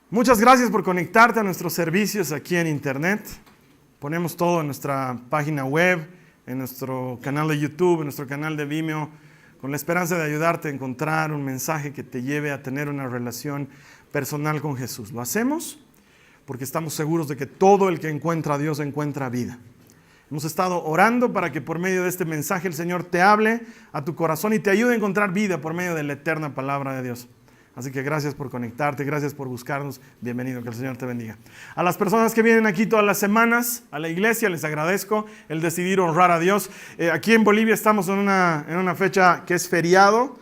Muchas gracias por conectarte a nuestros servicios aquí en internet. Ponemos todo en nuestra página web, en nuestro canal de YouTube, en nuestro canal de Vimeo, con la esperanza de ayudarte a encontrar un mensaje que te lleve a tener una relación personal con Jesús. Lo hacemos porque estamos seguros de que todo el que encuentra a Dios encuentra vida. Hemos estado orando para que por medio de este mensaje el Señor te hable a tu corazón y te ayude a encontrar vida por medio de la eterna palabra de Dios. Así que gracias por conectarte, gracias por buscarnos. Bienvenido, que el Señor te bendiga. A las personas que vienen aquí todas las semanas a la iglesia, les agradezco el decidir honrar a Dios. Aquí en Bolivia estamos en una fecha que es feriado.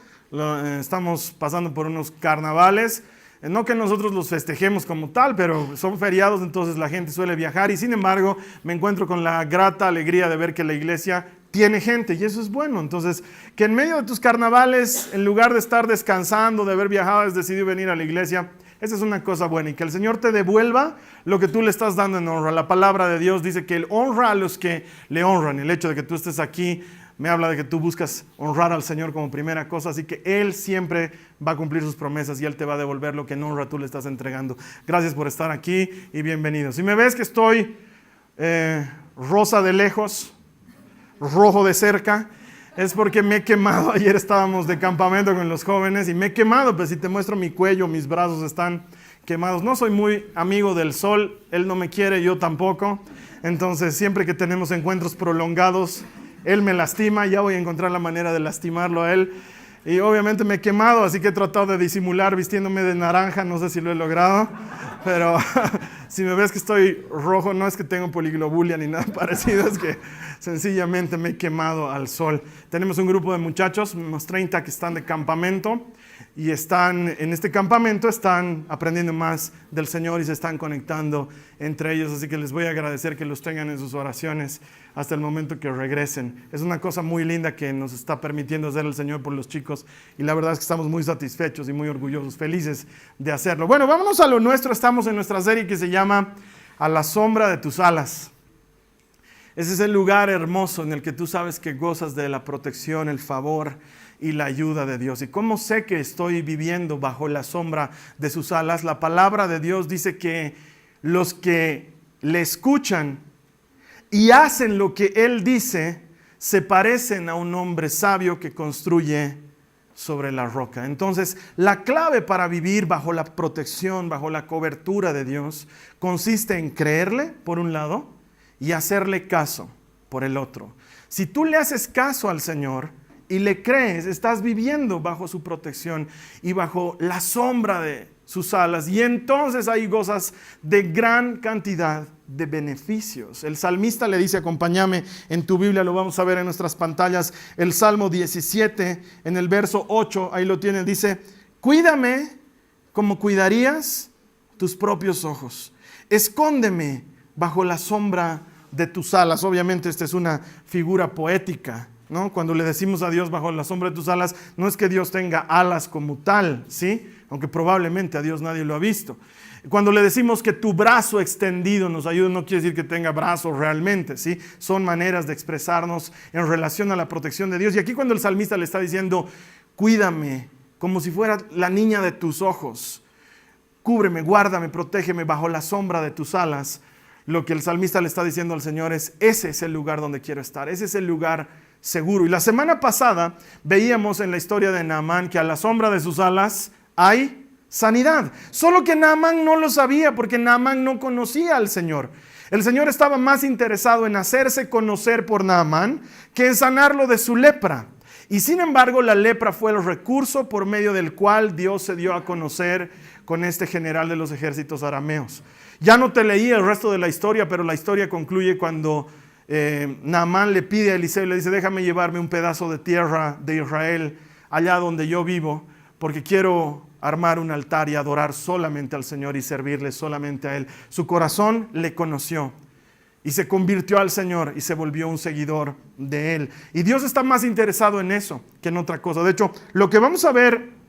Estamos pasando por unos carnavales. No que nosotros los festejemos como tal, pero son feriados, entonces la gente suele viajar. Y sin embargo, me encuentro con la grata alegría de ver que la iglesia tiene gente, y eso es bueno. Entonces, que en medio de tus carnavales, en lugar de estar descansando, de haber viajado, has decidido venir a la iglesia. Esa es una cosa buena, y que el Señor te devuelva lo que tú le estás dando en honra. La palabra de Dios dice que Él honra a los que le honran. El hecho de que tú estés aquí me habla de que tú buscas honrar al Señor como primera cosa, así que Él siempre va a cumplir sus promesas y Él te va a devolver lo que en honra tú le estás entregando. Gracias por estar aquí y bienvenido. Si me ves que estoy rosa de lejos, rojo de cerca, es porque me he quemado. Ayer estábamos de campamento con los jóvenes y me he quemado. Pues si te muestro mi cuello, mis brazos están quemados. No soy muy amigo del sol, él no me quiere, yo tampoco. Entonces siempre que tenemos encuentros prolongados, él me lastima, ya voy a encontrar la manera de lastimarlo a él. Y obviamente me he quemado, así que he tratado de disimular vistiéndome de naranja, no sé si lo he logrado. Pero si me ves que estoy rojo, no es que tengo poliglobulia ni nada parecido, es que sencillamente me he quemado al sol. Tenemos un grupo de muchachos, unos 30 que están de campamento, y en este campamento están aprendiendo más del Señor y se están conectando entre ellos, así que les voy a agradecer que los tengan en sus oraciones hasta el momento que regresen. Es una cosa muy linda que nos está permitiendo hacer el Señor por los chicos, y la verdad es que estamos muy satisfechos y muy orgullosos, felices de hacerlo. Bueno, vámonos a lo nuestro. Estamos en nuestra serie que se llama A la sombra de tus alas. Ese es el lugar hermoso en el que tú sabes que gozas de la protección, el favor y la ayuda de Dios. ¿Y cómo sé que estoy viviendo bajo la sombra de sus alas? La palabra de Dios dice que los que le escuchan y hacen lo que Él dice se parecen a un hombre sabio que construye sobre la roca. Entonces, la clave para vivir bajo la protección, bajo la cobertura de Dios, consiste en creerle, por un lado, y hacerle caso, por el otro. Si tú le haces caso al Señor y le crees, estás viviendo bajo su protección y bajo la sombra de sus alas, y entonces ahí gozas de gran cantidad de beneficios. El salmista le dice, acompáñame en tu Biblia, lo vamos a ver en nuestras pantallas, el Salmo 17, en el verso 8, ahí lo tienen, dice: cuídame como cuidarías tus propios ojos, escóndeme bajo la sombra de tus alas. Obviamente esta es una figura poética, ¿no? Cuando le decimos a Dios bajo la sombra de tus alas, no es que Dios tenga alas como tal, ¿sí? Aunque probablemente a Dios nadie lo ha visto. Cuando le decimos que tu brazo extendido nos ayuda, no quiere decir que tenga brazos realmente, ¿sí? Son maneras de expresarnos en relación a la protección de Dios. Y aquí cuando el salmista le está diciendo, cuídame como si fuera la niña de tus ojos, cúbreme, guárdame, protégeme bajo la sombra de tus alas. Lo que el salmista le está diciendo al Señor es, ese es el lugar donde quiero estar, ese es el lugar seguro. Y la semana pasada veíamos en la historia de Naamán que a la sombra de sus alas hay sanidad. Solo que Naamán no lo sabía porque Naamán no conocía al Señor. El Señor estaba más interesado en hacerse conocer por Naamán que en sanarlo de su lepra. Y sin embargo, la lepra fue el recurso por medio del cual Dios se dio a conocer con este general de los ejércitos arameos. Ya no te leí el resto de la historia, pero la historia concluye cuando Naamán le pide a Eliseo y le dice, déjame llevarme un pedazo de tierra de Israel allá donde yo vivo, porque quiero armar un altar y adorar solamente al Señor y servirle solamente a Él. Su corazón le conoció y se convirtió al Señor y se volvió un seguidor de Él. Y Dios está más interesado en eso que en otra cosa. De hecho, lo que vamos a ver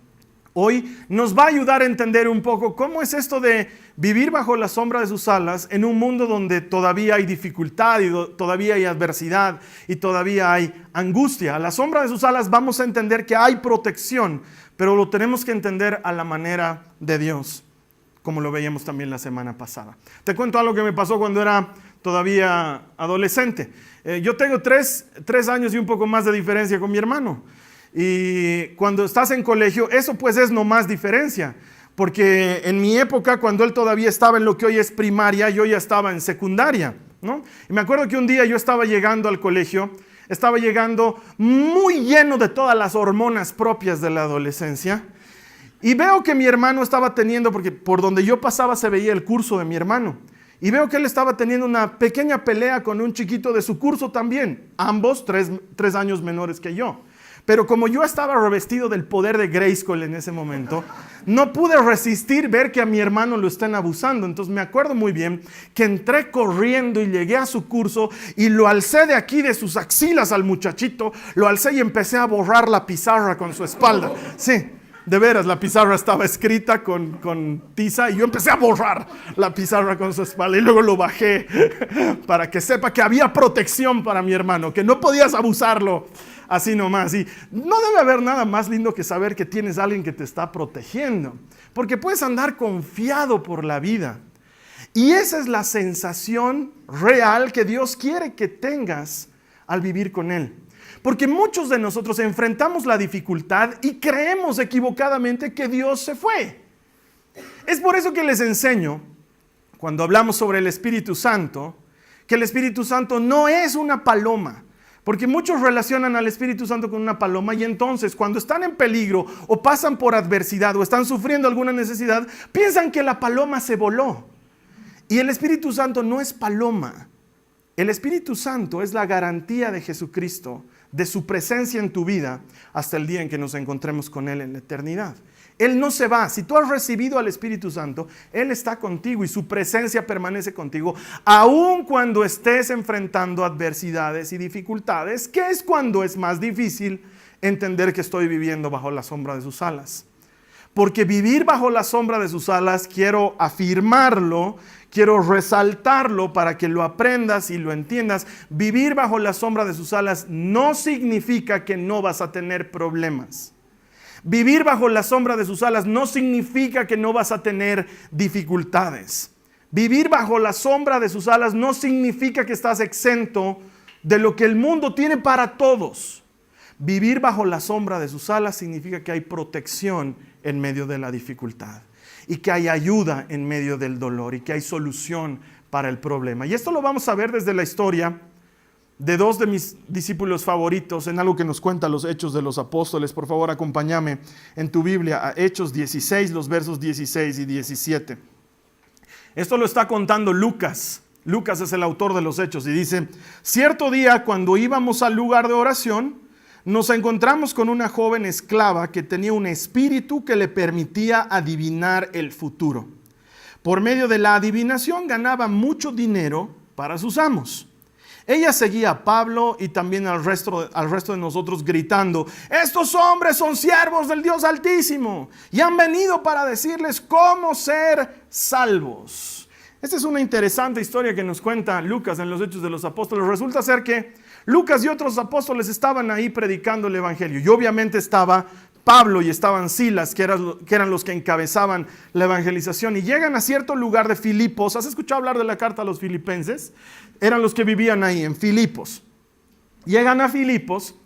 hoy nos va a ayudar a entender un poco cómo es esto de vivir bajo la sombra de sus alas en un mundo donde todavía hay dificultad y todavía hay adversidad y todavía hay angustia. A la sombra de sus alas vamos a entender que hay protección, pero lo tenemos que entender a la manera de Dios, como lo veíamos también la semana pasada. Te cuento algo que me pasó cuando era todavía adolescente. Yo tengo tres años y un poco más de diferencia con mi hermano. Y cuando estás en colegio, eso pues es no más diferencia. Porque en mi época, cuando él todavía estaba en lo que hoy es primaria, yo ya estaba en secundaria, ¿no? Y me acuerdo que un día yo estaba llegando al colegio, estaba llegando muy lleno de todas las hormonas propias de la adolescencia. Y veo que mi hermano estaba teniendo, porque por donde yo pasaba se veía el curso de mi hermano. Y veo que él estaba teniendo una pequeña pelea con un chiquito de su curso también. Ambos 3 años menores que yo. Pero como yo estaba revestido del poder de Grayskull en ese momento, no pude resistir ver que a mi hermano lo están abusando. Entonces me acuerdo muy bien que entré corriendo y llegué a su curso y lo alcé de aquí, de sus axilas al muchachito, lo alcé y empecé a borrar la pizarra con su espalda. Sí, de veras, la pizarra estaba escrita con tiza y yo empecé a borrar la pizarra con su espalda y luego lo bajé para que sepa que había protección para mi hermano, que no podías abusarlo así nomás. Y no debe haber nada más lindo que saber que tienes a alguien que te está protegiendo, porque puedes andar confiado por la vida. Y esa es la sensación real que Dios quiere que tengas al vivir con Él. Porque muchos de nosotros enfrentamos la dificultad y creemos equivocadamente que Dios se fue. Es por eso que les enseño, cuando hablamos sobre el Espíritu Santo, que el Espíritu Santo no es una paloma. Porque muchos relacionan al Espíritu Santo con una paloma y entonces cuando están en peligro o pasan por adversidad o están sufriendo alguna necesidad, piensan que la paloma se voló. Y el Espíritu Santo no es paloma. El Espíritu Santo es la garantía de Jesucristo, de su presencia en tu vida hasta el día en que nos encontremos con Él en la eternidad. Él no se va. Si tú has recibido al Espíritu Santo, Él está contigo y su presencia permanece contigo, aun cuando estés enfrentando adversidades y dificultades, que es cuando es más difícil entender que estoy viviendo bajo la sombra de sus alas. Porque vivir bajo la sombra de sus alas, quiero afirmarlo, quiero resaltarlo para que lo aprendas y lo entiendas. Vivir bajo la sombra de sus alas no significa que no vas a tener problemas. Vivir bajo la sombra de sus alas no significa que no vas a tener dificultades. Vivir bajo la sombra de sus alas no significa que estás exento de lo que el mundo tiene para todos. Vivir bajo la sombra de sus alas significa que hay protección en medio de la dificultad y que hay ayuda en medio del dolor y que hay solución para el problema. Y esto lo vamos a ver desde la historia de dos de mis discípulos favoritos en algo que nos cuenta los Hechos de los Apóstoles. Por favor, acompáñame en tu Biblia a Hechos 16, los versos 16 y 17. Esto lo está contando Lucas. Lucas es el autor de los Hechos y dice: cierto día, cuando íbamos al lugar de oración, nos encontramos con una joven esclava que tenía un espíritu que le permitía adivinar el futuro. Por medio de la adivinación ganaba mucho dinero para sus amos. Ella seguía a Pablo y también al resto de nosotros gritando: estos hombres son siervos del Dios Altísimo y han venido para decirles cómo ser salvos. Esta es una interesante historia que nos cuenta Lucas en los Hechos de los Apóstoles. Resulta ser que Lucas y otros apóstoles estaban ahí predicando el evangelio y obviamente estaba Pablo y estaban Silas, que eran los que encabezaban la evangelización, y llegan a cierto lugar de Filipos. ¿Has escuchado hablar de la carta a los filipenses? Eran los que vivían ahí en Filipos. Llegan a Filipos.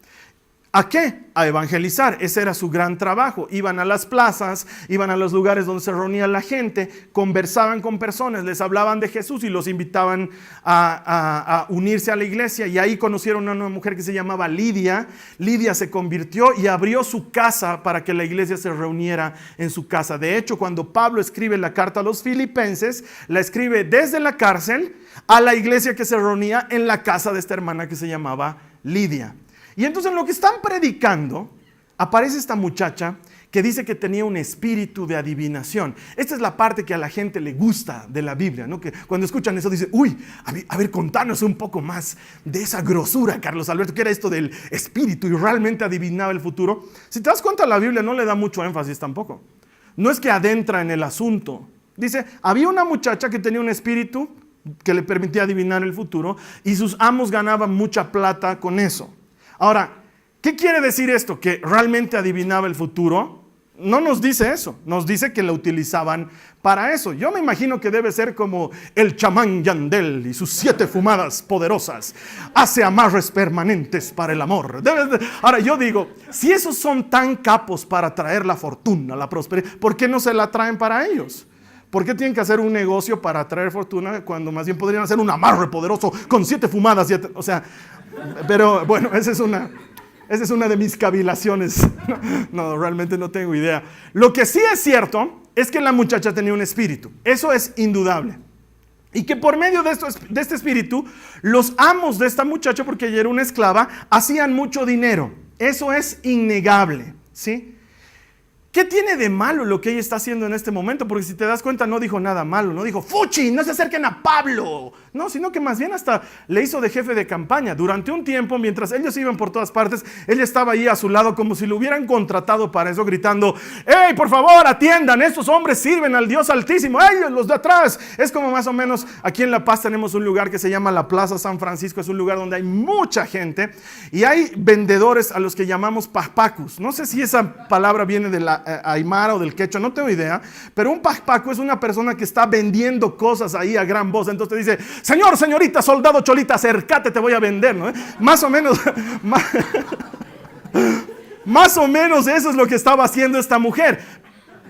¿A qué? A evangelizar. Ese era su gran trabajo. Iban a las plazas, iban a los lugares donde se reunía la gente, conversaban con personas, les hablaban de Jesús y los invitaban a unirse a la iglesia. Y ahí conocieron a una mujer que se llamaba Lidia. Lidia se convirtió y abrió su casa para que la iglesia se reuniera en su casa. De hecho, cuando Pablo escribe la carta a los filipenses, la escribe desde la cárcel a la iglesia que se reunía en la casa de esta hermana que se llamaba Lidia. Y entonces en lo que están predicando, aparece esta muchacha que dice que tenía un espíritu de adivinación. Esta es la parte que a la gente le gusta de la Biblia, ¿no? Que cuando escuchan eso dicen, uy, a ver, contanos un poco más de esa grosura, Carlos Alberto, que era esto del espíritu y realmente adivinaba el futuro. Si te das cuenta, la Biblia no le da mucho énfasis tampoco. No es que adentra en el asunto. Dice, había una muchacha que tenía un espíritu que le permitía adivinar el futuro y sus amos ganaban mucha plata con eso. Ahora, ¿qué quiere decir esto? ¿Que realmente adivinaba el futuro? No nos dice eso, nos dice que la utilizaban para eso. Yo me imagino que debe ser como el chamán Yandel y sus 7 fumadas poderosas. Hace amarres permanentes para el amor. Ahora yo digo, si esos son tan capos para traer la fortuna, la prosperidad, ¿por qué no se la traen para ellos? ¿Por qué tienen que hacer un negocio para atraer fortuna cuando más bien podrían hacer un amarre poderoso con 7 fumadas? O sea, pero bueno, esa es una de mis cavilaciones. No, realmente no tengo idea. Lo que sí es cierto es que la muchacha tenía un espíritu. Eso es indudable. Y que por medio de este espíritu, los amos de esta muchacha, porque ella era una esclava, hacían mucho dinero. Eso es innegable, ¿sí? ¿Qué tiene de malo lo que ella está haciendo en este momento? Porque si te das cuenta no dijo nada malo, no dijo, ¡fuchi! No se acerquen a Pablo. No, sino que más bien hasta le hizo de jefe de campaña. Durante un tiempo, mientras ellos iban por todas partes, ella estaba ahí a su lado como si lo hubieran contratado para eso, gritando, ¡hey, por favor, atiendan! Estos hombres sirven al Dios Altísimo. ¡Ellos, los de atrás! Es como más o menos, aquí en La Paz tenemos un lugar que se llama la Plaza San Francisco. Es un lugar donde hay mucha gente y hay vendedores a los que llamamos pajpacus. No sé si esa palabra viene de la aymara o del quechua, no tengo idea, pero un pajpaco es una persona que está vendiendo cosas ahí a gran voz. Entonces te dice, señor, señorita, soldado, cholita, acércate, te voy a vender, ¿no? Más o menos más o menos eso es lo que estaba haciendo esta mujer.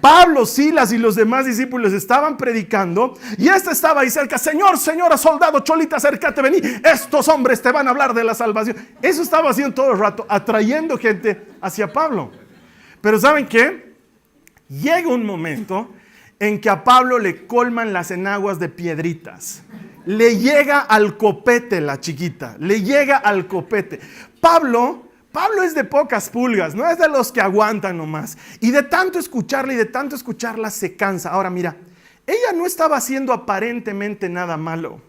Pablo, Silas y los demás discípulos estaban predicando y esta estaba ahí cerca, señor, señora, soldado, cholita, acércate, vení, estos hombres te van a hablar de la salvación. Eso estaba haciendo todo el rato, atrayendo gente hacia Pablo. Pero ¿saben qué? Llega un momento en que a Pablo le colman las enaguas de piedritas. Le llega al copete la chiquita, le llega al copete. Pablo es de pocas pulgas, no es de los que aguantan nomás. Y de tanto escucharla y de tanto escucharla se cansa. Ahora mira, ella no estaba haciendo aparentemente nada malo,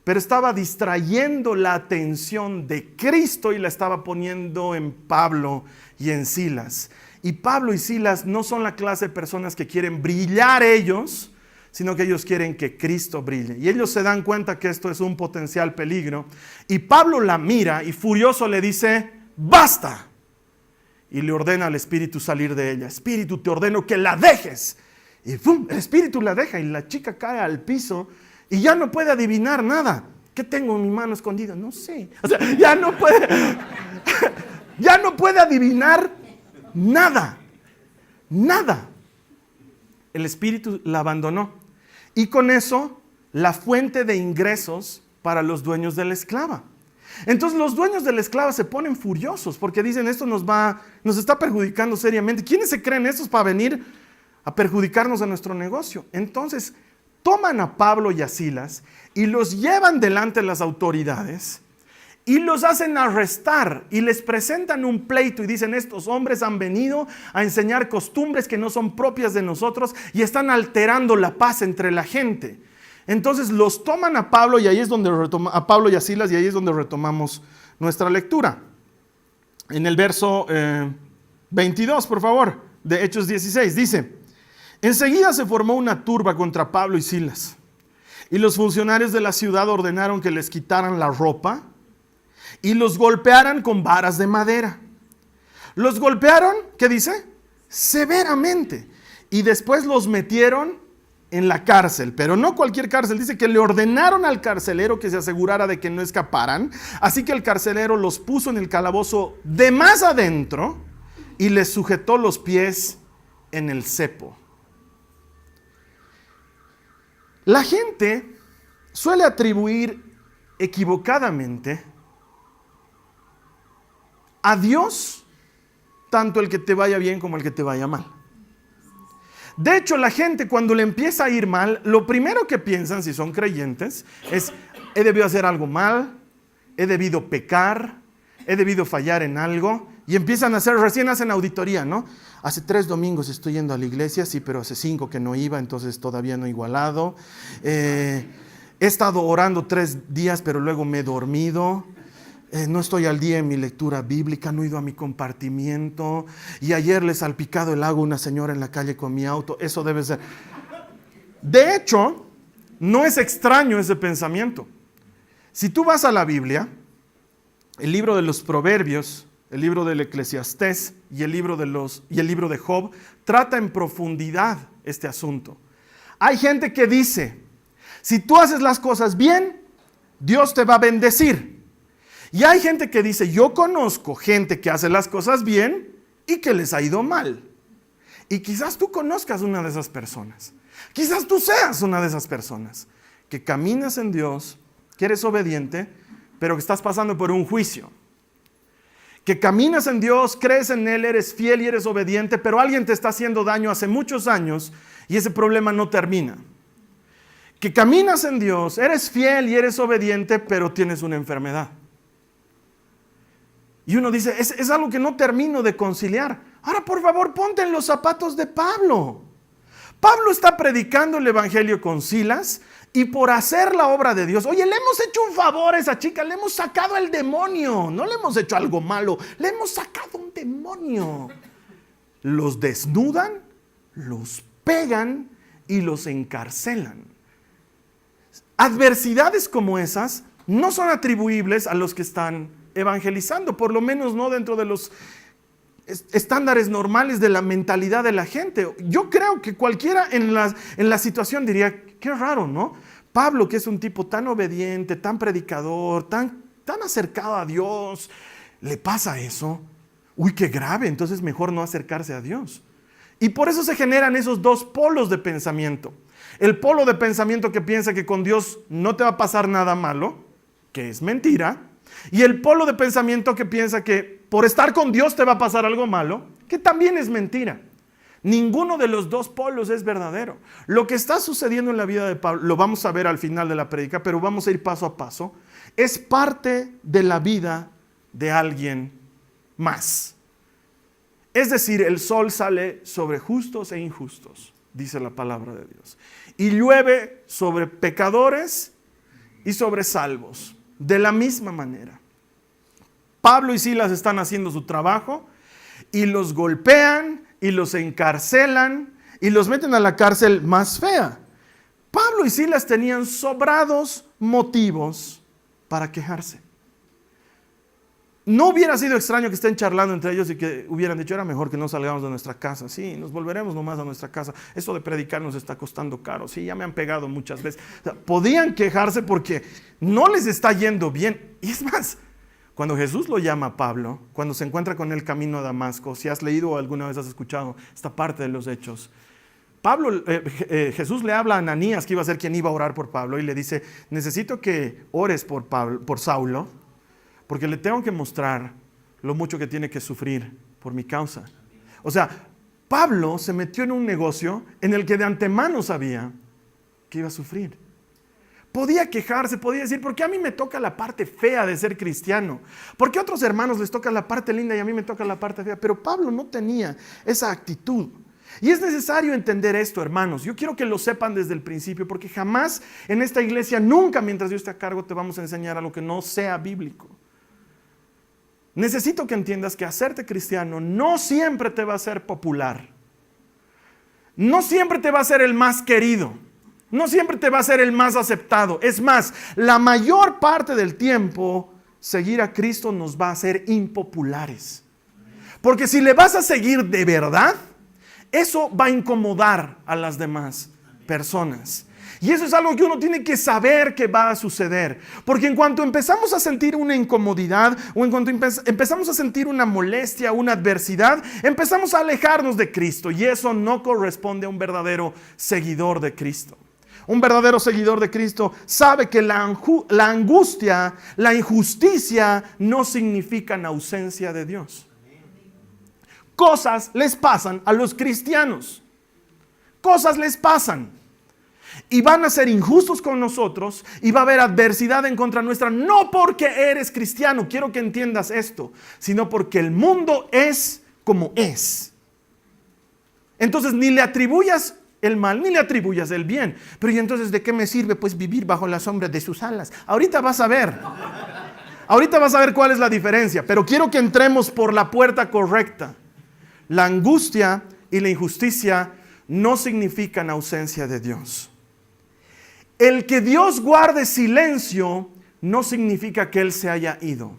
pero estaba distrayendo la atención de Cristo y la estaba poniendo en Pablo y en Silas. Y Pablo y Silas no son la clase de personas que quieren brillar ellos, sino que ellos quieren que Cristo brille. Y ellos se dan cuenta que esto es un potencial peligro. Y Pablo la mira y furioso le dice, ¡basta! Y le ordena al espíritu salir de ella. Espíritu, te ordeno que la dejes. Y ¡pum! El espíritu la deja y la chica cae al piso y ya no puede adivinar nada. ¿Qué tengo en mi mano escondida? No sé. O sea, ya no puede adivinar nada. Nada. El espíritu la abandonó. Y con eso, la fuente de ingresos para los dueños de la esclava. Entonces los dueños de la esclava se ponen furiosos porque dicen, esto nos está perjudicando seriamente. ¿Quiénes se creen estos para venir a perjudicarnos a nuestro negocio? Entonces toman a Pablo y a Silas y los llevan delante de las autoridades y los hacen arrestar y les presentan un pleito y dicen, estos hombres han venido a enseñar costumbres que no son propias de nosotros y están alterando la paz entre la gente. Entonces los toman a Pablo y ahí es donde a Pablo y a Silas, y ahí es donde retomamos nuestra lectura. En el verso 22, por favor, de Hechos 16, dice, enseguida se formó una turba contra Pablo y Silas, y los funcionarios de la ciudad ordenaron que les quitaran la ropa y los golpearan con varas de madera. Los golpearon, ¿qué dice? Severamente. Y después los metieron en la cárcel, pero no cualquier cárcel. Dice que le ordenaron al carcelero que se asegurara de que no escaparan. Así que el carcelero los puso en el calabozo de más adentro y les sujetó los pies en el cepo. La gente suele atribuir equivocadamente a Dios tanto el que te vaya bien como el que te vaya mal. De hecho, la gente cuando le empieza a ir mal, lo primero que piensan, si son creyentes, es: he debido hacer algo mal, he debido pecar, he debido fallar en algo. Y empiezan a hacer, recién hacen auditoría, ¿no? Hace 3 domingos estoy yendo a la iglesia, sí, pero hace 5 que no iba, entonces todavía no he igualado. He estado orando 3 días, pero luego me he dormido. No estoy al día en mi lectura bíblica, no he ido a mi compartimiento. Y ayer le he salpicado el agua a una señora en la calle con mi auto. Eso debe ser. De hecho, no es extraño ese pensamiento. Si tú vas a la Biblia, el libro de los Proverbios, el libro del Eclesiastés y el libro de Job trata en profundidad este asunto. Hay gente que dice: si tú haces las cosas bien, Dios te va a bendecir. Y hay gente que dice: yo conozco gente que hace las cosas bien y que les ha ido mal. Y quizás tú conozcas una de esas personas. Quizás tú seas una de esas personas que caminas en Dios, que eres obediente, pero que estás pasando por un juicio. Que caminas en Dios, crees en Él, eres fiel y eres obediente, pero alguien te está haciendo daño hace muchos años y ese problema no termina. Que caminas en Dios, eres fiel y eres obediente, pero tienes una enfermedad. Y uno dice: es algo que no termino de conciliar. Ahora, por favor, ponte en los zapatos de Pablo. Pablo está predicando el evangelio con Silas y por hacer la obra de Dios, oye, le hemos hecho un favor a esa chica, le hemos sacado el demonio, no le hemos hecho algo malo, le hemos sacado un demonio. Los desnudan, los pegan y los encarcelan. Adversidades como esas no son atribuibles a los que están evangelizando, por lo menos no dentro de los estándares normales de la mentalidad de la gente. Yo creo que cualquiera en la situación diría: qué raro, ¿no? Pablo, que es un tipo tan obediente, tan predicador, tan acercado a Dios, ¿le pasa eso? Uy, qué grave, entonces mejor no acercarse a Dios. Y por eso se generan esos dos polos de pensamiento. El polo de pensamiento que piensa que con Dios no te va a pasar nada malo, que es mentira. Y el polo de pensamiento que piensa que por estar con Dios te va a pasar algo malo, que también es mentira. Ninguno de los dos polos es verdadero. Lo que está sucediendo en la vida de Pablo, lo vamos a ver al final de la prédica, pero vamos a ir paso a paso, es parte de la vida de alguien más. Es decir, el sol sale sobre justos e injustos, dice la palabra de Dios, y llueve sobre pecadores y sobre salvos. De la misma manera, Pablo y Silas están haciendo su trabajo y los golpean y los encarcelan y los meten a la cárcel más fea. Pablo y Silas tenían sobrados motivos para quejarse. No hubiera sido extraño que estén charlando entre ellos y que hubieran dicho: era mejor que no salgamos de nuestra casa. Sí, nos volveremos nomás a nuestra casa. Eso de predicar nos está costando caro. Sí, ya me han pegado muchas veces. O sea, podían quejarse porque no les está yendo bien. Y es más, cuando Jesús lo llama a Pablo, cuando se encuentra con él camino a Damasco, si has leído o alguna vez has escuchado esta parte de los Hechos, Jesús le habla a Ananías, que iba a ser quien iba a orar por Pablo, y le dice: necesito que ores por Saulo, porque le tengo que mostrar lo mucho que tiene que sufrir por mi causa. O sea, Pablo se metió en un negocio en el que de antemano sabía que iba a sufrir. Podía quejarse, podía decir: ¿por qué a mí me toca la parte fea de ser cristiano? ¿Por qué a otros hermanos les toca la parte linda y a mí me toca la parte fea? Pero Pablo no tenía esa actitud. Y es necesario entender esto, hermanos. Yo quiero que lo sepan desde el principio, porque jamás en esta iglesia, nunca mientras yo esté a cargo, te vamos a enseñar algo que no sea bíblico. Necesito que entiendas que hacerte cristiano no siempre te va a hacer popular. No siempre te va a ser el más querido. No siempre te va a ser el más aceptado. Es más, la mayor parte del tiempo, seguir a Cristo nos va a hacer impopulares. Porque si le vas a seguir de verdad, eso va a incomodar a las demás personas. Y eso es algo que uno tiene que saber que va a suceder. Porque en cuanto empezamos a sentir una incomodidad o en cuanto empezamos a sentir una molestia, una adversidad, empezamos a alejarnos de Cristo. Y eso no corresponde a un verdadero seguidor de Cristo. Un verdadero seguidor de Cristo sabe que la angustia, la injusticia no significan ausencia de Dios. Cosas les pasan a los cristianos. Cosas les pasan. Y van a ser injustos con nosotros y va a haber adversidad en contra nuestra, no porque eres cristiano, quiero que entiendas esto, sino porque el mundo es como es. Entonces ni le atribuyas el mal, ni le atribuyas el bien. Pero ¿y entonces de qué me sirve pues vivir bajo la sombra de sus alas? Ahorita vas a ver. Ahorita vas a ver cuál es la diferencia, pero quiero que entremos por la puerta correcta. La angustia y la injusticia no significan ausencia de Dios. El que Dios guarde silencio no significa que Él se haya ido.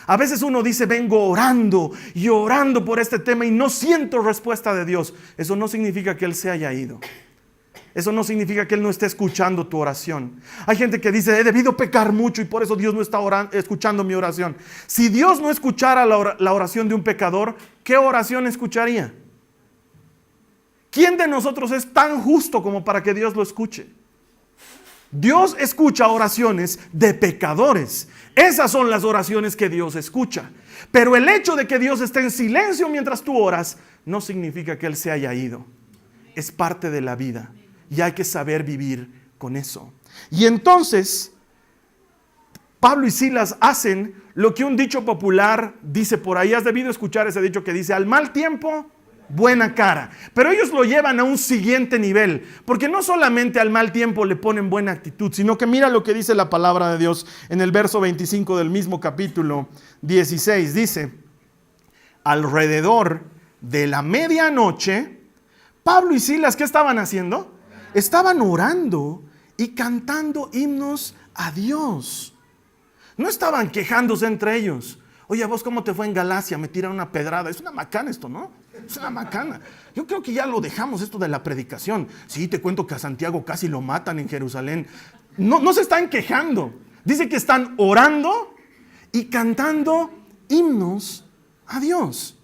A veces uno dice, vengo orando y orando por este tema y no siento respuesta de Dios. Eso no significa que Él se haya ido. Eso no significa que Él no esté escuchando tu oración. Hay gente que dice, he debido pecar mucho y por eso Dios no está escuchando mi oración. Si Dios no escuchara la oración de un pecador, ¿qué oración escucharía? ¿Quién de nosotros es tan justo como para que Dios lo escuche? Dios escucha oraciones de pecadores. Esas son las oraciones que Dios escucha. Pero el hecho de que Dios esté en silencio mientras tú oras no significa que Él se haya ido. Es parte de la vida y hay que saber vivir con eso. Y entonces Pablo y Silas hacen lo que un dicho popular dice por ahí. Has debido escuchar ese dicho que dice, al mal tiempo, buena cara. Pero ellos lo llevan a un siguiente nivel, porque no solamente al mal tiempo le ponen buena actitud, sino que mira lo que dice la palabra de Dios en el verso 25 del mismo capítulo 16. Dice, alrededor de la medianoche, Pablo y Silas, ¿qué estaban haciendo? Estaban orando y cantando himnos a Dios. No estaban quejándose entre ellos. Oye, ¿vos cómo te fue en Galacia? Me tiran una pedrada. Es una macana esto, ¿no? Es una macana. Yo creo que ya lo dejamos esto de la predicación. Sí, te cuento que a Santiago casi lo matan en Jerusalén. No se están quejando. Dice que están orando y cantando himnos a Dios.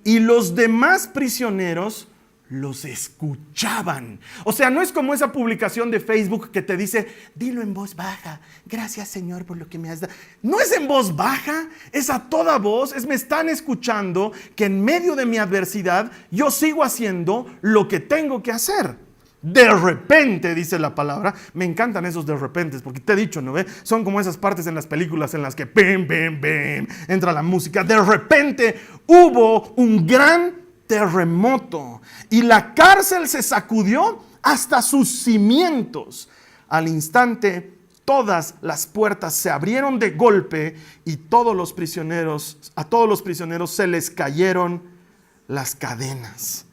Y los demás prisioneros los escuchaban. O sea, no es como esa publicación de Facebook que te dice, dilo en voz baja, gracias Señor por lo que me has dado. No es en voz baja, es a toda voz, me están escuchando que en medio de mi adversidad yo sigo haciendo lo que tengo que hacer. De repente, dice la palabra, me encantan esos de repente, porque te he dicho, ¿no ve? Son como esas partes en las películas en las que pim, pim, pim, entra la música. De repente hubo un gran terremoto y la cárcel se sacudió hasta sus cimientos. Al instante todas las puertas se abrieron de golpe y a todos los prisioneros se les cayeron las cadenas.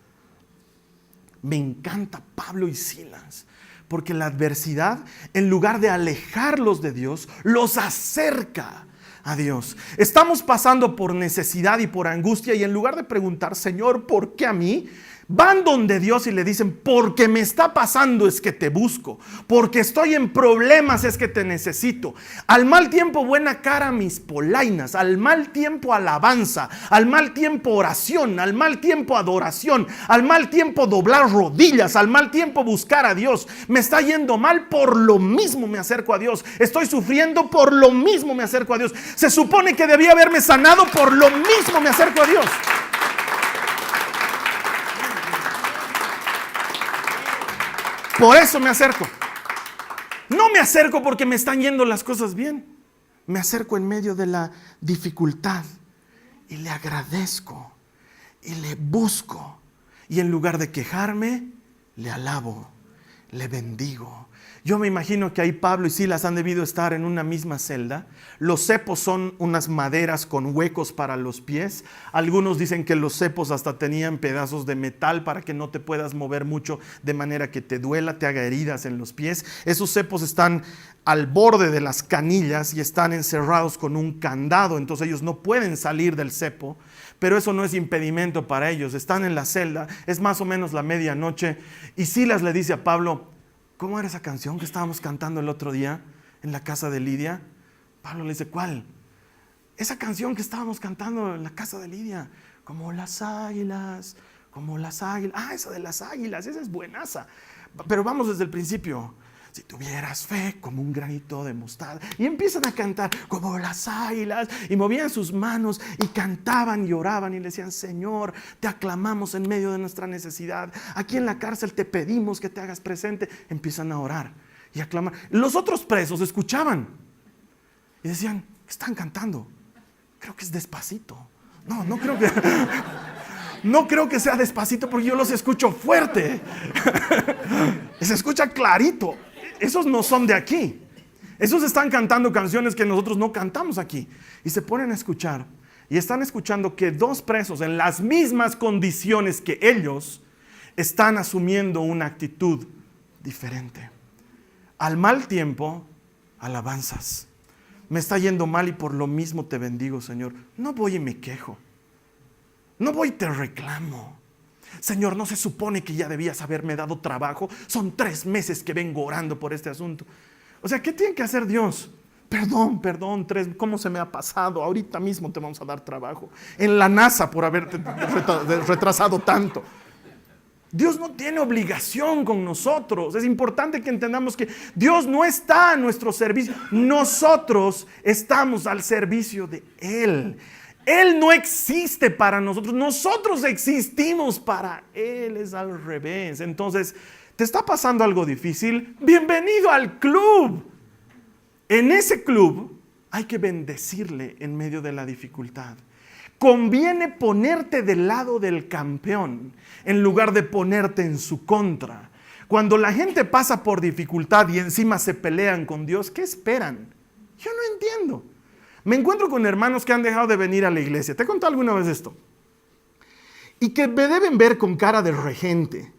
Me encanta Pablo y Silas, porque la adversidad, en lugar de alejarlos de Dios, los acerca a Dios. Estamos pasando por necesidad y por angustia y en lugar de preguntar, Señor, ¿por qué a mí? Van donde Dios y le dicen, porque me está pasando es que te busco, porque estoy en problemas es que te necesito. Al mal tiempo buena cara mis polainas, al mal tiempo alabanza, al mal tiempo oración, al mal tiempo adoración, al mal tiempo doblar rodillas, al mal tiempo buscar a Dios. Me está yendo mal, por lo mismo me acerco a Dios. Estoy sufriendo, por lo mismo me acerco a Dios. Se supone que debía haberme sanado, por lo mismo me acerco a Dios. Por eso me acerco. No me acerco porque me están yendo las cosas bien. Me acerco en medio de la dificultad y le agradezco y le busco. Y en lugar de quejarme, le alabo, le bendigo, Yo me imagino que ahí Pablo y Silas han debido estar en una misma celda. Los cepos son unas maderas con huecos para los pies. Algunos dicen que los cepos hasta tenían pedazos de metal para que no te puedas mover mucho, de manera que te duela, te haga heridas en los pies. Esos cepos están al borde de las canillas y están encerrados con un candado, entonces ellos no pueden salir del cepo, pero eso no es impedimento para ellos. Están en la celda, es más o menos la medianoche, y Silas le dice a Pablo: ¿cómo era esa canción que estábamos cantando el otro día en la casa de Lidia? Pablo le dice: ¿cuál? Esa canción que estábamos cantando en la casa de Lidia. Como las águilas, como las águilas. Ah, esa de las águilas, esa es buenaza. Pero vamos desde el principio. Si tuvieras fe como un granito de mostaza. Y empiezan a cantar como las águilas. Y movían sus manos y cantaban y oraban y le decían: Señor, te aclamamos en medio de nuestra necesidad. Aquí en la cárcel te pedimos que te hagas presente. Empiezan a orar y a clamar. Los otros presos escuchaban y decían: ¿qué están cantando? Creo que es Despacito. No creo que... No creo que sea Despacito, porque yo los escucho fuerte. Se escucha clarito. Esos no son de aquí. Esos están cantando canciones que nosotros no cantamos aquí. Y se ponen a escuchar. Y están escuchando que dos presos en las mismas condiciones que ellos están asumiendo una actitud diferente. Al mal tiempo, alabanzas. Me está yendo mal y por lo mismo te bendigo, Señor. No voy y me quejo. No voy y te reclamo. Señor, ¿no se supone que ya debías haberme dado trabajo? Son 3 meses que vengo orando por este asunto. O sea, ¿qué tiene que hacer Dios? Perdón, 3, ¿cómo se me ha pasado? Ahorita mismo te vamos a dar trabajo. En la NASA por haberte retrasado tanto. Dios no tiene obligación con nosotros. Es importante que entendamos que Dios no está a nuestro servicio. Nosotros estamos al servicio de Él. Él no existe para nosotros, nosotros existimos para Él, es al revés. Entonces, ¿te está pasando algo difícil? Bienvenido al club. En ese club hay que bendecirle en medio de la dificultad. Conviene ponerte del lado del campeón en lugar de ponerte en su contra. Cuando la gente pasa por dificultad y encima se pelean con Dios, ¿qué esperan? Yo no entiendo. Me encuentro con hermanos que han dejado de venir a la iglesia. ¿Te he contado alguna vez esto? Y que me deben ver con cara de regente.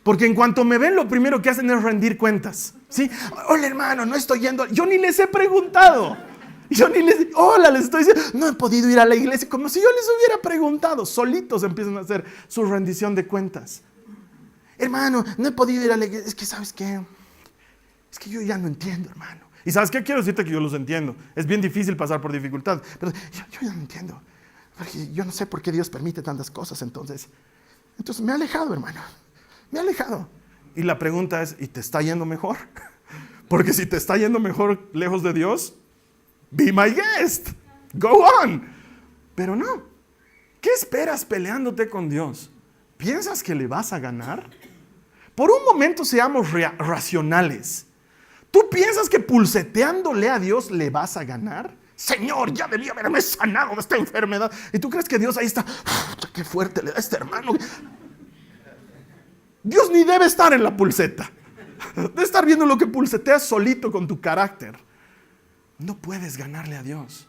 Porque en cuanto me ven, lo primero que hacen es rendir cuentas. ¿Sí? Hola, hermano, no estoy yendo. Yo ni les he preguntado. Hola, les estoy diciendo, no he podido ir a la iglesia. Como si yo les hubiera preguntado. Solitos empiezan a hacer su rendición de cuentas. Hermano, no he podido ir a la iglesia. Es que, ¿sabes qué? Es que yo ya no entiendo, hermano. ¿Y sabes qué? Quiero decirte que yo los entiendo. Es bien difícil pasar por dificultad. Pero yo ya no entiendo. Porque yo no sé por qué Dios permite tantas cosas. Entonces me he alejado, hermano. Me he alejado. Y la pregunta es, ¿y te está yendo mejor? Porque si te está yendo mejor lejos de Dios, be my guest. Go on. Pero no. ¿Qué esperas peleándote con Dios? ¿Piensas que le vas a ganar? Por un momento seamos racionales. ¿Tú piensas que pulseteándole a Dios le vas a ganar? Señor, ya debí haberme sanado de esta enfermedad. ¿Y tú crees que Dios ahí está? ¡Qué fuerte le da a este hermano! Dios ni debe estar en la pulseta. Debe estar viendo lo que pulseteas solito con tu carácter. No puedes ganarle a Dios.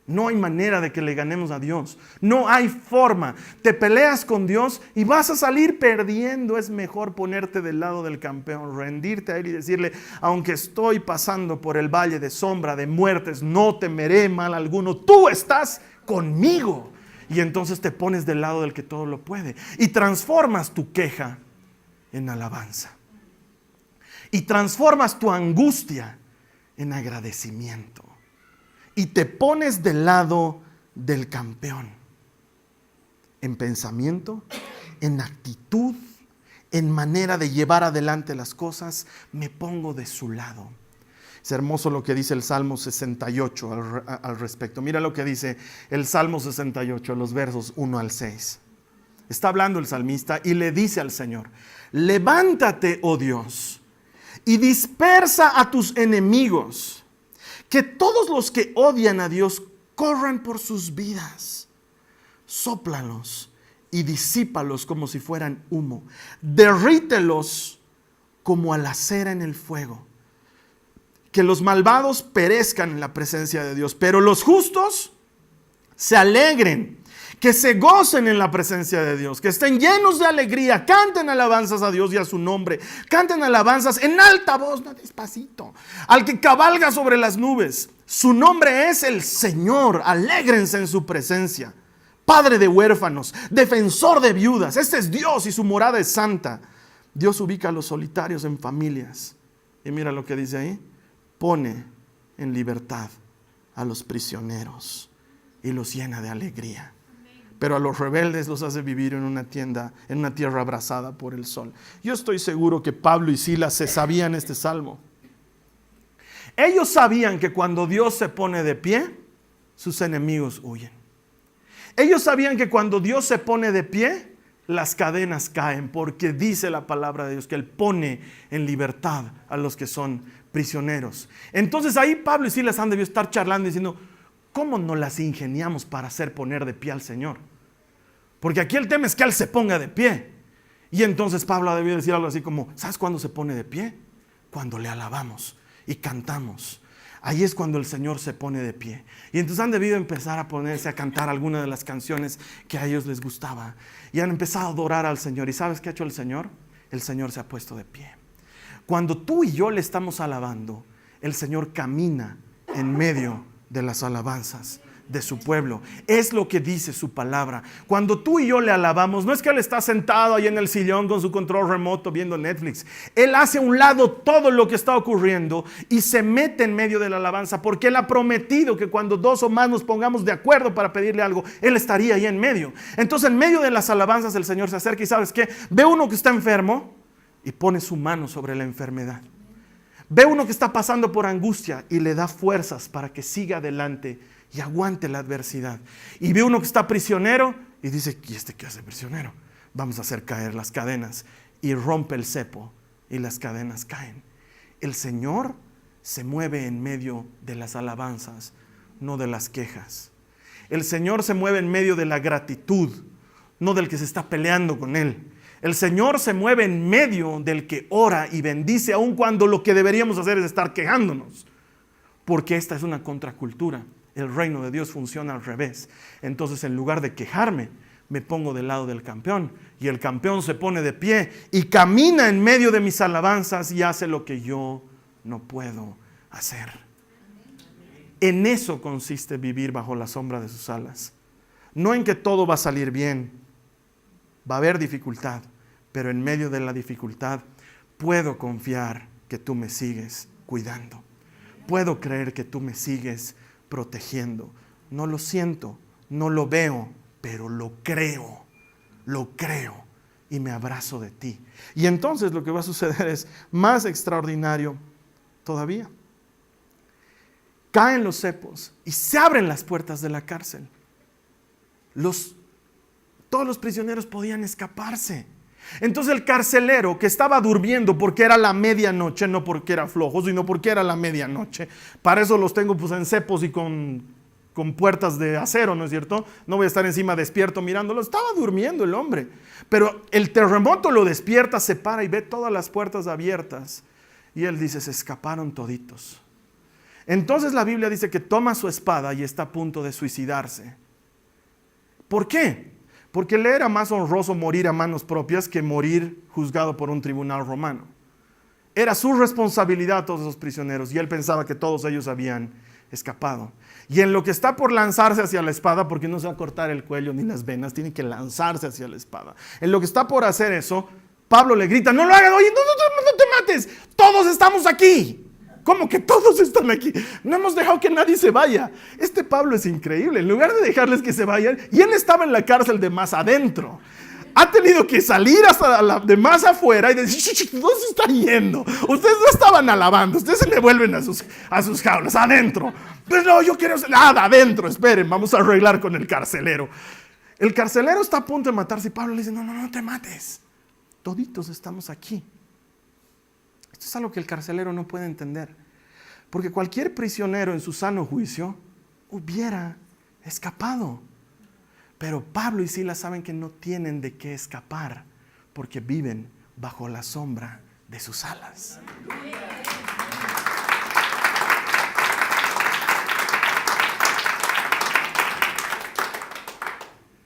No hay manera de que le ganemos a Dios. No hay forma. Te peleas con Dios y vas a salir perdiendo. Es mejor ponerte del lado del campeón, rendirte a Él y decirle: aunque estoy pasando por el valle de sombra de muertes, no temeré mal alguno. Tú estás conmigo. Y entonces te pones del lado del que todo lo puede. Y transformas tu queja en alabanza. Y transformas tu angustia en agradecimiento. Y te pones del lado del campeón. En pensamiento, en actitud, en manera de llevar adelante las cosas, me pongo de su lado. Es hermoso lo que dice el Salmo 68 al respecto. Mira lo que dice el Salmo 68, los versos 1 al 6. Está hablando el salmista y le dice al Señor: levántate, oh Dios, y dispersa a tus enemigos. Que todos los que odian a Dios corran por sus vidas. Sóplalos y disípalos como si fueran humo. Derrítelos como a la cera en el fuego. Que los malvados perezcan en la presencia de Dios, pero los justos se alegren, que se gocen en la presencia de Dios, que estén llenos de alegría, canten alabanzas a Dios y a su nombre, canten alabanzas en alta voz, no despacito, al que cabalga sobre las nubes. Su nombre es el Señor, alégrense en su presencia. Padre de huérfanos, defensor de viudas, este es Dios y su morada es santa. Dios ubica a los solitarios en familias. Y mira lo que dice ahí: pone en libertad a los prisioneros y los llena de alegría. Pero a los rebeldes los hace vivir en una tierra abrasada por el sol. Yo estoy seguro que Pablo y Silas se sabían este salmo. Ellos sabían que cuando Dios se pone de pie, sus enemigos huyen. Ellos sabían que cuando Dios se pone de pie, las cadenas caen, porque dice la palabra de Dios que Él pone en libertad a los que son prisioneros. Entonces ahí Pablo y Silas han debido estar charlando diciendo: ¿cómo nos las ingeniamos para hacer poner de pie al Señor? Porque aquí el tema es que Él se ponga de pie. Y entonces Pablo debió decir algo así como: ¿sabes cuándo se pone de pie? Cuando le alabamos y cantamos. Ahí es cuando el Señor se pone de pie. Y entonces han debido empezar a ponerse a cantar algunas de las canciones que a ellos les gustaba. Y han empezado a adorar al Señor. ¿Y sabes qué ha hecho el Señor? El Señor se ha puesto de pie. Cuando tú y yo le estamos alabando, el Señor camina en medio de las alabanzas de su pueblo. Es lo que dice su palabra. Cuando tú y yo le alabamos, no es que Él está sentado ahí en el sillón con su control remoto viendo Netflix. Él hace a un lado todo lo que está ocurriendo y se mete en medio de la alabanza, porque Él ha prometido que cuando dos o más nos pongamos de acuerdo para pedirle algo, Él estaría ahí en medio. Entonces en medio de las alabanzas el Señor se acerca y ¿sabes qué? Ve uno que está enfermo y pone su mano sobre la enfermedad. Ve uno que está pasando por angustia y le da fuerzas para que siga adelante y aguante la adversidad. Y ve uno que está prisionero y dice: ¿y este qué hace prisionero? Vamos a hacer caer las cadenas. Y rompe el cepo y las cadenas caen. El Señor se mueve en medio de las alabanzas, no de las quejas. El Señor se mueve en medio de la gratitud, no del que se está peleando con Él. El Señor se mueve en medio del que ora y bendice, aun cuando lo que deberíamos hacer es estar quejándonos. Porque esta es una contracultura. El reino de Dios funciona al revés. Entonces, en lugar de quejarme, me pongo del lado del campeón. Y el campeón se pone de pie y camina en medio de mis alabanzas y hace lo que yo no puedo hacer. En eso consiste vivir bajo la sombra de sus alas. No en que todo va a salir bien. Va a haber dificultad, pero en medio de la dificultad puedo confiar que tú me sigues cuidando. Puedo creer que tú me sigues protegiendo. No lo siento, no lo veo, pero lo creo y me abrazo de ti. Y entonces lo que va a suceder es más extraordinario todavía. Caen los cepos y se abren las puertas de la cárcel. Todos los prisioneros podían escaparse. Entonces el carcelero, que estaba durmiendo porque era la medianoche, no porque era flojo, sino porque era la medianoche. Para eso los tengo pues en cepos y con puertas de acero, ¿no es cierto? No voy a estar encima despierto mirándolo. Estaba durmiendo el hombre. Pero el terremoto lo despierta, se para y ve todas las puertas abiertas. Y él dice: se escaparon toditos. Entonces la Biblia dice que toma su espada y está a punto de suicidarse. ¿Por qué? Porque le era más honroso morir a manos propias que morir juzgado por un tribunal romano. Era su responsabilidad todos esos prisioneros y él pensaba que todos ellos habían escapado. Y en lo que está por lanzarse hacia la espada, porque no se va a cortar el cuello ni las venas, tiene que lanzarse hacia la espada. En lo que está por hacer eso, Pablo le grita: no lo hagas, oye, no te mates, todos estamos aquí. ¿Cómo que todos están aquí? No hemos dejado que nadie se vaya. Este Pablo es increíble. En lugar de dejarles que se vayan, y él estaba en la cárcel de más adentro, ha tenido que salir hasta la de más afuera y decir: ¿dónde se están yendo? Ustedes no estaban alabando, ustedes se me vuelven a sus jaulas, adentro. Pues no, yo quiero nada, adentro, esperen, vamos a arreglar con el carcelero. El carcelero está a punto de matarse y Pablo le dice: no te mates, toditos estamos aquí. Esto es algo que el carcelero no puede entender, porque cualquier prisionero en su sano juicio hubiera escapado. Pero Pablo y Silas saben que no tienen de qué escapar, porque viven bajo la sombra de sus alas.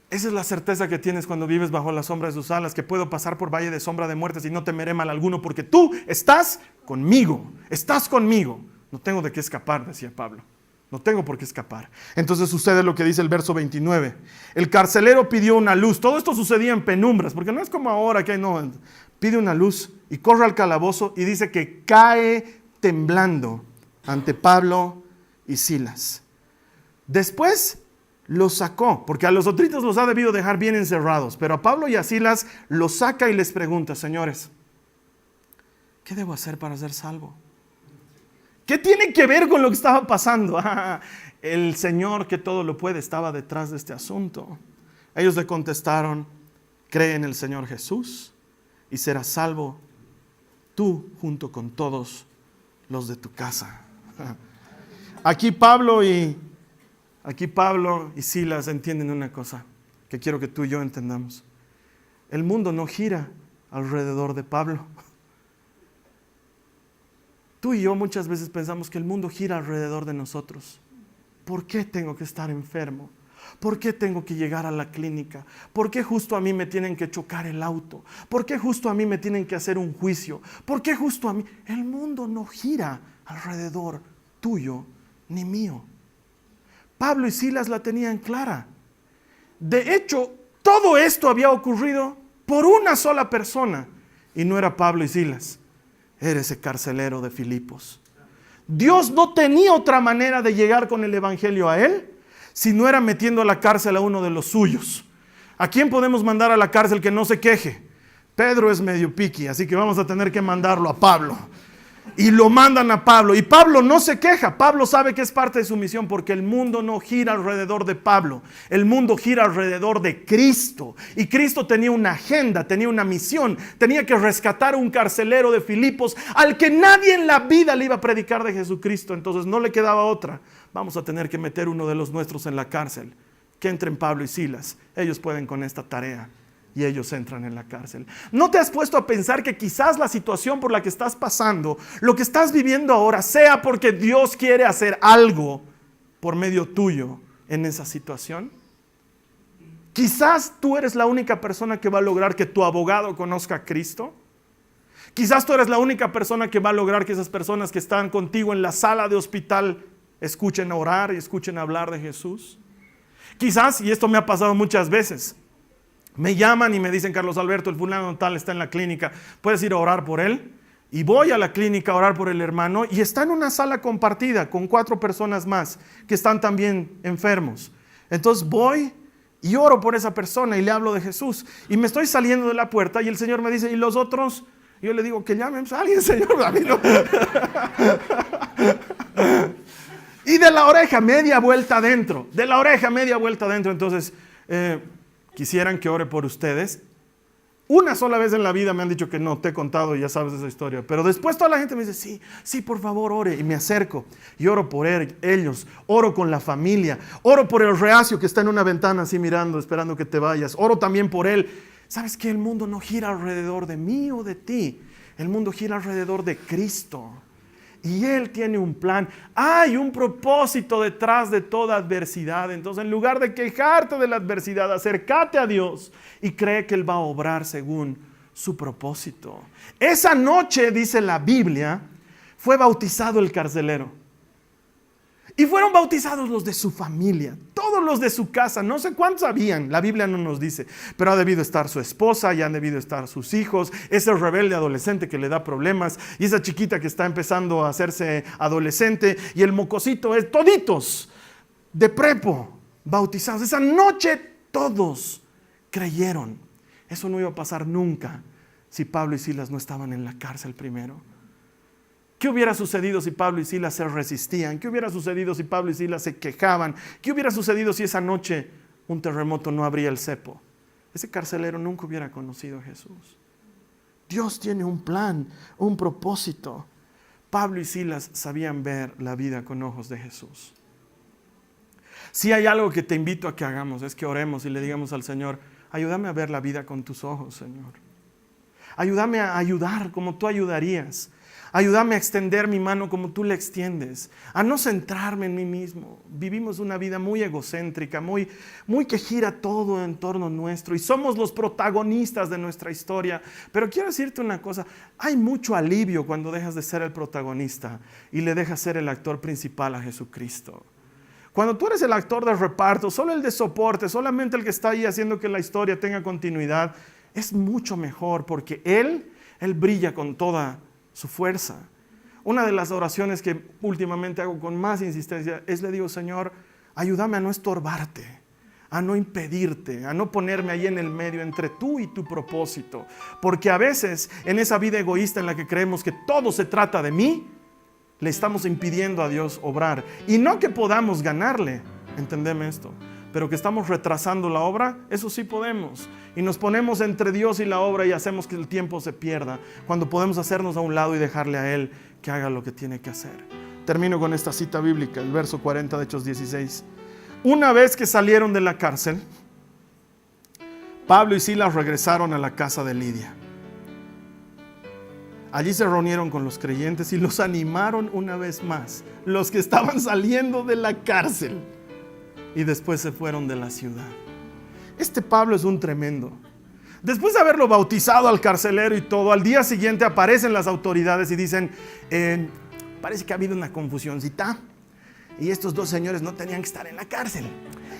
Esa es la certeza que tienes cuando vives bajo la sombra de sus alas, que puedo pasar por valle de sombra de muerte y no temeré mal alguno, porque tú estás conmigo, estás conmigo. No tengo de qué escapar, decía Pablo. No tengo por qué escapar. Entonces sucede lo que dice el verso 29. El carcelero pidió una luz. Todo esto sucedía en penumbras, porque no es como ahora que no. Pide una luz y corre al calabozo y dice que cae temblando ante Pablo y Silas. Después los sacó, porque a los otros los ha debido dejar bien encerrados, pero a Pablo y a Silas los saca y les pregunta: señores, ¿qué debo hacer para ser salvo? ¿Qué tiene que ver con lo que estaba pasando? El Señor que todo lo puede estaba detrás de este asunto. Ellos le contestaron: cree en el Señor Jesús y serás salvo tú junto con todos los de tu casa. Aquí Pablo y Silas entienden una cosa que quiero que tú y yo entendamos. El mundo no gira alrededor de Pablo. Tú y yo muchas veces pensamos que el mundo gira alrededor de nosotros. ¿Por qué tengo que estar enfermo? ¿Por qué tengo que llegar a la clínica? ¿Por qué justo a mí me tienen que chocar el auto? ¿Por qué justo a mí me tienen que hacer un juicio? ¿Por qué justo a mí? El mundo no gira alrededor tuyo ni mío. Pablo y Silas la tenían clara. De hecho, todo esto había ocurrido por una sola persona, y no era Pablo y Silas, era ese carcelero de Filipos. Dios no tenía otra manera de llegar con el evangelio a él si no era metiendo a la cárcel a uno de los suyos. ¿A quién podemos mandar a la cárcel que no se queje? Pedro es medio piqui, así que vamos a tener que mandarlo a Pablo. Y lo mandan a Pablo. Y Pablo no se queja. Pablo sabe que es parte de su misión, porque el mundo no gira alrededor de Pablo. El mundo gira alrededor de Cristo. Y Cristo tenía una agenda, tenía una misión. Tenía que rescatar a un carcelero de Filipos al que nadie en la vida le iba a predicar de Jesucristo. Entonces no le quedaba otra. Vamos a tener que meter uno de los nuestros en la cárcel. Que entren Pablo y Silas. Ellos pueden con esta tarea. Y ellos entran en la cárcel. ¿No te has puesto a pensar que quizás la situación por la que estás pasando, lo que estás viviendo ahora, sea porque Dios quiere hacer algo por medio tuyo en esa situación? Quizás tú eres la única persona que va a lograr que tu abogado conozca a Cristo. Quizás tú eres la única persona que va a lograr que esas personas que están contigo en la sala de hospital escuchen orar y escuchen hablar de Jesús. Quizás, y esto me ha pasado muchas veces, me llaman y me dicen: Carlos Alberto, el fulano tal está en la clínica, ¿puedes ir a orar por él? Y voy a la clínica a orar por el hermano, y está en una sala compartida con 4 personas más que están también enfermos. Entonces voy y oro por esa persona y le hablo de Jesús. Y me estoy saliendo de la puerta y el Señor me dice: ¿y los otros? Y yo le digo: que llamen a alguien, Señor. A mí no. Y de la oreja media vuelta adentro. De la oreja media vuelta adentro. Entonces, quisieran que ore por ustedes. Una sola vez en la vida me han dicho que no, te he contado y ya sabes esa historia. Pero después toda la gente me dice: sí, por favor, ore. Y me acerco y oro por ellos. Oro con la familia. Oro por el reacio que está en una ventana así mirando, esperando que te vayas. Oro también por él. ¿Sabes qué? El mundo no gira alrededor de mí o de ti. El mundo gira alrededor de Cristo. Y Él tiene un plan. Hay un propósito detrás de toda adversidad. Entonces, en lugar de quejarte de la adversidad, acércate a Dios y cree que Él va a obrar según su propósito. Esa noche, dice la Biblia, fue bautizado el carcelero. Y fueron bautizados los de su familia, todos los de su casa. No sé cuántos habían, la Biblia no nos dice, pero ha debido estar su esposa, y han debido estar sus hijos, ese rebelde adolescente que le da problemas, y esa chiquita que está empezando a hacerse adolescente, y el mocosito, toditos de prepo bautizados. Esa noche todos creyeron. Eso no iba a pasar nunca si Pablo y Silas no estaban en la cárcel primero. ¿Qué hubiera sucedido si Pablo y Silas se resistían? ¿Qué hubiera sucedido si Pablo y Silas se quejaban? ¿Qué hubiera sucedido si esa noche un terremoto no abría el cepo? Ese carcelero nunca hubiera conocido a Jesús. Dios tiene un plan, un propósito. Pablo y Silas sabían ver la vida con ojos de Jesús. Si hay algo que te invito a que hagamos, es que oremos y le digamos al Señor: ayúdame a ver la vida con tus ojos, Señor. Ayúdame a ayudar como tú ayudarías. Ayúdame a extender mi mano como tú la extiendes, a no centrarme en mí mismo. Vivimos una vida muy egocéntrica, muy que gira todo en torno nuestro y somos los protagonistas de nuestra historia. Pero quiero decirte una cosa, hay mucho alivio cuando dejas de ser el protagonista y le dejas ser el actor principal a Jesucristo. Cuando tú eres el actor de reparto, solo el de soporte, solamente el que está ahí haciendo que la historia tenga continuidad, es mucho mejor porque Él brilla con toda su fuerza. Una de las oraciones que últimamente hago con más insistencia es le digo, Señor, ayúdame a no estorbarte, a no impedirte, a no ponerme ahí en el medio entre tú y tu propósito. Porque a veces en esa vida egoísta en la que creemos que todo se trata de mí, le estamos impidiendo a Dios obrar. Y no que podamos ganarle, entendeme esto, pero que estamos retrasando la obra, eso sí podemos. Y nos ponemos entre Dios y la obra y hacemos que el tiempo se pierda, cuando podemos hacernos a un lado y dejarle a Él que haga lo que tiene que hacer. Termino con esta cita bíblica, el verso 40 de Hechos 16. Una vez que salieron de la cárcel, Pablo y Silas regresaron a la casa de Lidia. Allí se reunieron con los creyentes y los animaron una vez más, los que estaban saliendo de la cárcel. Y después se fueron de la ciudad. Este Pablo es un tremendo. Después de haberlo bautizado al carcelero y todo, al día siguiente aparecen las autoridades y dicen, parece que ha habido una confusioncita y estos dos señores no tenían que estar en la cárcel.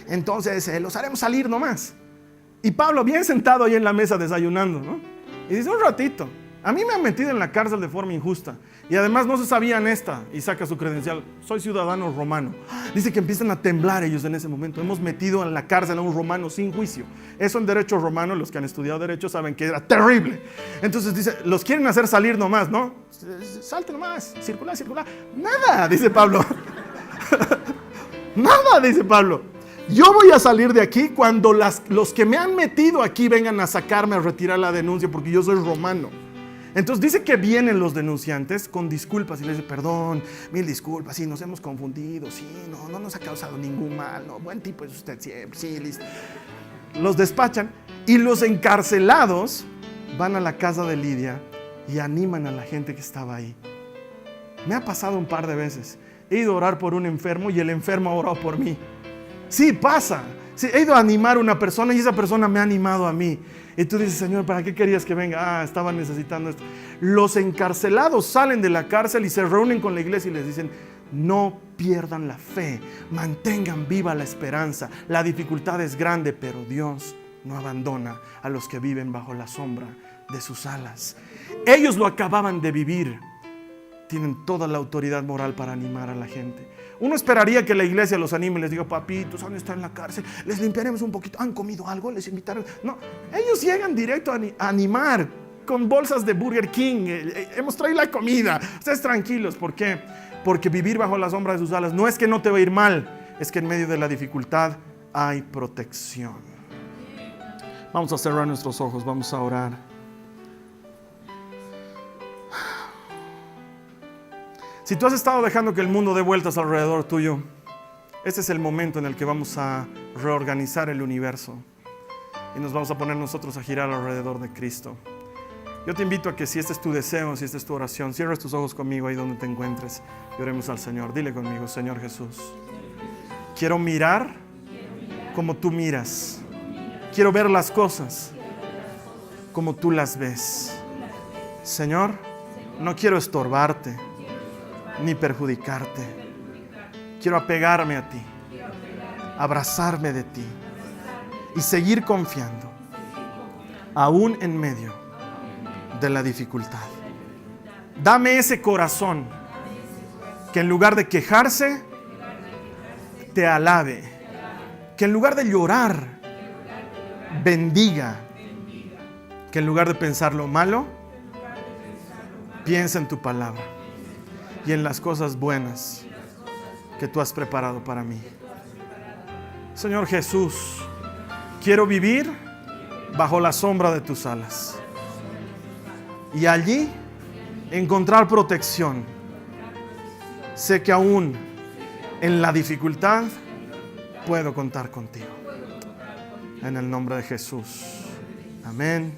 Entonces los haremos salir nomás. Y Pablo bien sentado ahí en la mesa desayunando, ¿no? Y dice, un ratito, a mí me han metido en la cárcel de forma injusta. Y además no se sabían esta. Y saca su credencial. Soy ciudadano romano. Dice que empiezan a temblar ellos en ese momento. Hemos metido en la cárcel a un romano sin juicio. Eso en derecho romano, los que han estudiado derecho saben que era terrible. Entonces dice, los quieren hacer salir nomás, ¿no? Salte nomás, circular. Nada, dice Pablo. Nada, dice Pablo. Yo voy a salir de aquí cuando los que me han metido aquí vengan a sacarme, a retirar la denuncia, porque yo soy romano. Entonces dice que vienen los denunciantes con disculpas y les dice, perdón, mil disculpas, sí, nos hemos confundido, sí, no nos ha causado ningún mal, no, buen tipo es usted siempre, sí, listo. Los despachan y los encarcelados van a la casa de Lidia y animan a la gente que estaba ahí. Me ha pasado un par de veces, he ido a orar por un enfermo y el enfermo ha orado por mí. Sí, pasa. Sí, he ido a animar a una persona y esa persona me ha animado a mí. Y tú dices, Señor, ¿para qué querías que venga? Estaba necesitando esto. Los encarcelados salen de la cárcel y se reúnen con la iglesia y les dicen, no pierdan la fe, mantengan viva la esperanza. La dificultad es grande, pero Dios no abandona a los que viven bajo la sombra de sus alas. Ellos lo acababan de vivir. Tienen toda la autoridad moral para animar a la gente. Uno esperaría que la iglesia los anime y les diga, papitos, han estado en la cárcel, les limpiaremos un poquito, ¿han comido algo? Les invitaron. No, ellos llegan directo a animar con bolsas de Burger King. Hemos traído la comida, ustedes tranquilos. ¿Por qué? Porque vivir bajo la sombra de sus alas no es que no te va a ir mal, es que en medio de la dificultad hay protección. Vamos a cerrar nuestros ojos, vamos a orar. Si tú has estado dejando que el mundo dé vueltas alrededor tuyo, este es el momento en el que vamos a reorganizar el universo y nos vamos a poner nosotros a girar alrededor de Cristo. Yo te invito a que si este es tu deseo, si esta es tu oración, cierres tus ojos conmigo ahí donde te encuentres y oremos al Señor. Dile conmigo, Señor Jesús, quiero mirar como tú miras. Quiero ver las cosas como tú las ves. Señor, no quiero estorbarte ni perjudicarte. Quiero apegarme a ti, abrazarme de ti y seguir confiando, aún en medio de la dificultad. Dame ese corazón que en lugar de quejarse, te alabe, que en lugar de llorar, bendiga, que en lugar de pensar lo malo, piensa en tu palabra y en las cosas buenas que tú has preparado para mí. Señor Jesús, quiero vivir bajo la sombra de tus alas y allí encontrar protección. Sé que aún en la dificultad puedo contar contigo. En el nombre de Jesús. Amén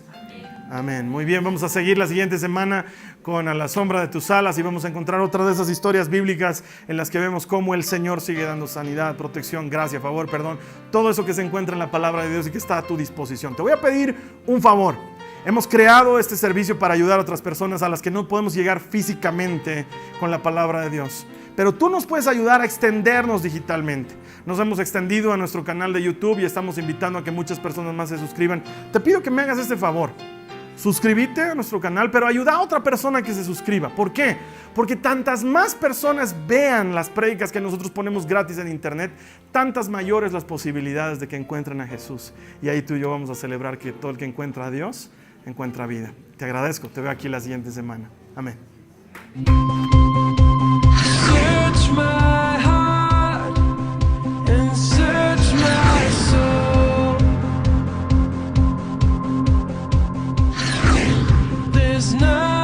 Amén. Muy bien, vamos a seguir la siguiente semana con A la sombra de tus alas y vamos a encontrar otra de esas historias bíblicas en las que vemos cómo el Señor sigue dando sanidad, protección, gracia, favor, perdón, todo eso que se encuentra en la palabra de Dios y que está a tu disposición. Te voy a pedir un favor. Hemos creado este servicio para ayudar a otras personas a las que no podemos llegar físicamente con la palabra de Dios. Pero tú nos puedes ayudar a extendernos digitalmente. Nos hemos extendido a nuestro canal de YouTube y estamos invitando a que muchas personas más se suscriban. Te pido que me hagas este favor. Suscríbete a nuestro canal, pero ayuda a otra persona que se suscriba. ¿Por qué? Porque tantas más personas vean las prédicas que nosotros ponemos gratis en internet, tantas mayores las posibilidades de que encuentren a Jesús. Y ahí tú y yo vamos a celebrar que todo el que encuentra a Dios encuentra vida. Te agradezco, te veo aquí la siguiente semana. Amén. Search my heart and search my soul. There's nothing